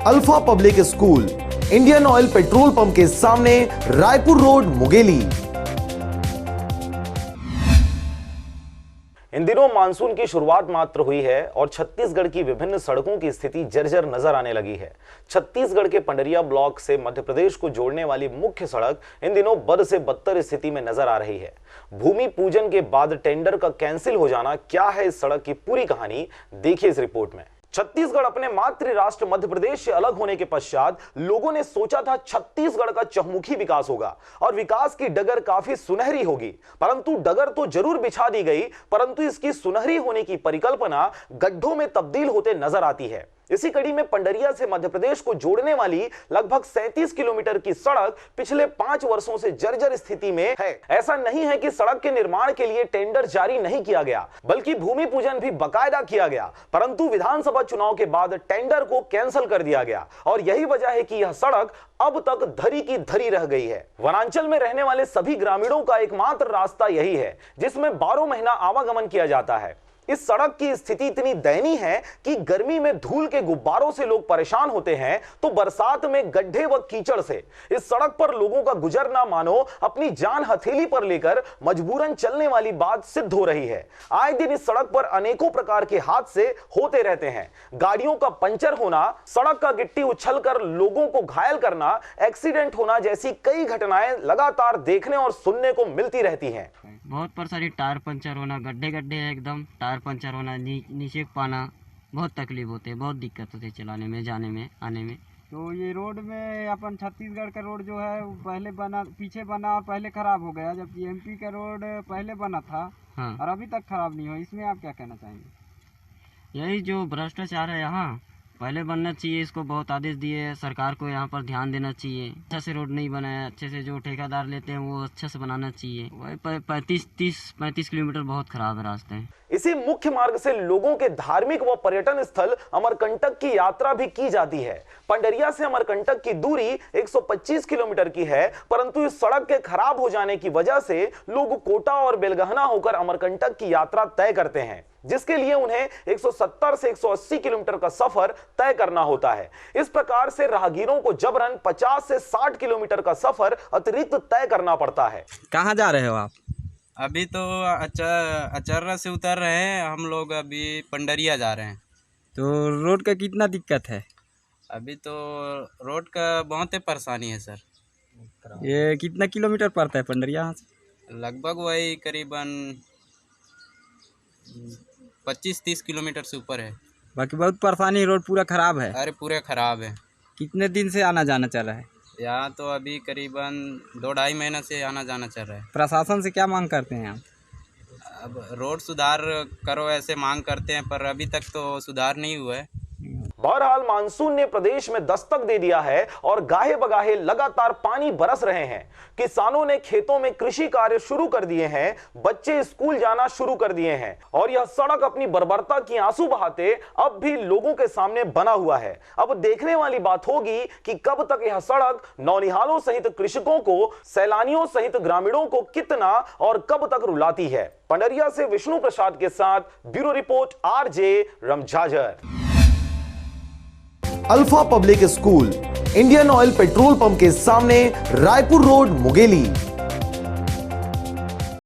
Alpha public school, Indian oil petrol pump के सामने, Raipur road, Mungeli. इन दिनों मानसून की शुरुआत मात्र हुई है और छत्तीसगढ़ की विभिन्न सड़कों की स्थिति जर्जर नजर आने लगी है। छत्तीसगढ़ के पंडरिया ब्लॉक से मध्य प्रदेश को जोड़ने वाली मुख्य सड़क इन दिनों बद से बदतर स्थिति में नजर आ रही है। भूमि पूजन के बाद टेंडर का कैंसिल हो जाना, क्या है इस सड़क की पूरी कहानी, देखिए इस रिपोर्ट में। छत्तीसगढ़ अपने मातृ राष्ट्र मध्य प्रदेश से अलग होने के पश्चात लोगों ने सोचा था छत्तीसगढ़ का चहुमुखी विकास होगा और विकास की डगर काफी सुनहरी होगी, परंतु डगर तो जरूर बिछा दी गई, परंतु इसकी सुनहरी होने की परिकल्पना गड्ढों में तब्दील होते नजर आती है। इसी कड़ी में पंडरिया से मध्य प्रदेश को जोड़ने वाली लगभग 37 किलोमीटर की सड़क पिछले 5 वर्षों से जर्जर स्थिति में है। ऐसा नहीं है कि सड़क के निर्माण के लिए टेंडर जारी नहीं किया गया, बल्कि भूमि पूजन भी बाकायदा किया गया, परंतु विधानसभा चुनाव के बाद टेंडर को कैंसिल कर दिया गया और यही वजह है कि यह सड़क अब तक धरी की धरी रह गई है। वनांचल में रहने वाले सभी ग्रामीणों का एकमात्र रास्ता यही है, जिसमें 12 महीना आवागमन किया जाता है। इस सड़क की स्थिति इतनी दयनीय है कि गर्मी में धूल के गुब्बारों से लोग परेशान होते हैं, तो बरसात में गड्ढे व कीचड़ से इस सड़क पर लोगों का गुजरना मानो अपनी जान हथेली पर लेकर मजबूरन चलने वाली बात सिद्ध हो रही है। आए दिन इस सड़क पर अनेकों प्रकार के हादसे होते रहते हैं। गाड़ियों का पंचर होना, सड़क का गिट्टी उछलकर लोगों को घायल करना, एक्सीडेंट होना जैसी कई घटनाएं लगातार देखने और सुनने को मिलती रहती हैं। बहुत परेशानी, टायर पंचर होना, गड्ढे गड्ढे है एकदम, टायर पंचर होना, नीचे पाना, बहुत तकलीफ होते है, बहुत दिक्कत होती है चलाने में, जाने में, आने में। तो ये रोड में अपन छत्तीसगढ़ का रोड जो है वो पहले बना, पीछे बना और पहले खराब हो गया, जबकि एमपी का रोड पहले बना था। हाँ। और अभी तक खराब नहीं हुआ। इसमें आप क्या कहना चाहेंगे? यही जो भ्रष्टाचार है यहाँ, पहले बनना चाहिए, इसको बहुत आदेश दिए, सरकार को यहाँ पर ध्यान देना चाहिए। अच्छा से रोड नहीं बनाया, अच्छे से जो ठेकेदार लेते हैं वो अच्छा से बनाना चाहिए। वही 35 किलोमीटर बहुत खराब है रास्ते। इसी मुख्य मार्ग से लोगों के धार्मिक व पर्यटन स्थल अमरकंटक की यात्रा भी की जाती है। पंडरिया से अमरकंटक की दूरी 125 किलोमीटर की है, परंतु इस सड़क के खराब हो जाने की वजह से लोग कोटा और बेलगहना होकर अमरकंटक की यात्रा तय करते हैं, जिसके लिए उन्हें 170 से 180 किलोमीटर का सफर तय करना होता है। इस प्रकार से राहगीरों को जबरन 50 से 60 किलोमीटर का सफर अतिरिक्त तय करना पड़ता है। कहाँ जा रहे हो आप? अभी तो अचर्रा से उतर रहे हैं हम लोग, अभी पंडरिया जा रहे हैं। तो रोड का कितना दिक्कत है? अभी तो रोड का बहुत ही परेशानी है सर। ये कितना किलोमीटर पड़ता है पंडरिया यहाँ से? लगभग वही करीबन 25-30 किलोमीटर से ऊपर है। बाकी बहुत परेशानी, रोड पूरा खराब है। अरे पूरे खराब है। कितने दिन से आना जाना चल रहा है? यहाँ तो अभी करीबन 2-2.5 महीना से आना जाना चल रहा है। प्रशासन से क्या मांग करते हैं आप? अब रोड सुधार करो ऐसे मांग करते हैं, पर अभी तक तो सुधार नहीं हुआ है। बहरहाल मानसून ने प्रदेश में दस्तक दे दिया है और गाहे बगाहे लगातार पानी बरस रहे हैं। किसानों ने खेतों में कृषि कार्य शुरू कर दिए हैं, बच्चे स्कूल जाना शुरू कर दिए हैं और यह सड़क अपनी बर्बरता की आंसू बहाते अब भी लोगों के सामने बना हुआ है। अब देखने वाली बात होगी कि कब तक यह सड़क नौनिहालों सहित कृषकों को, सैलानियों सहित ग्रामीणों को कितना और कब तक रुलाती है। पंडरिया से विष्णु प्रसाद के साथ ब्यूरो रिपोर्ट, आरजे रमझाझर। Alpha public school, Indian oil petrol pump के सामने, रायपुर रोड, मुंगेली।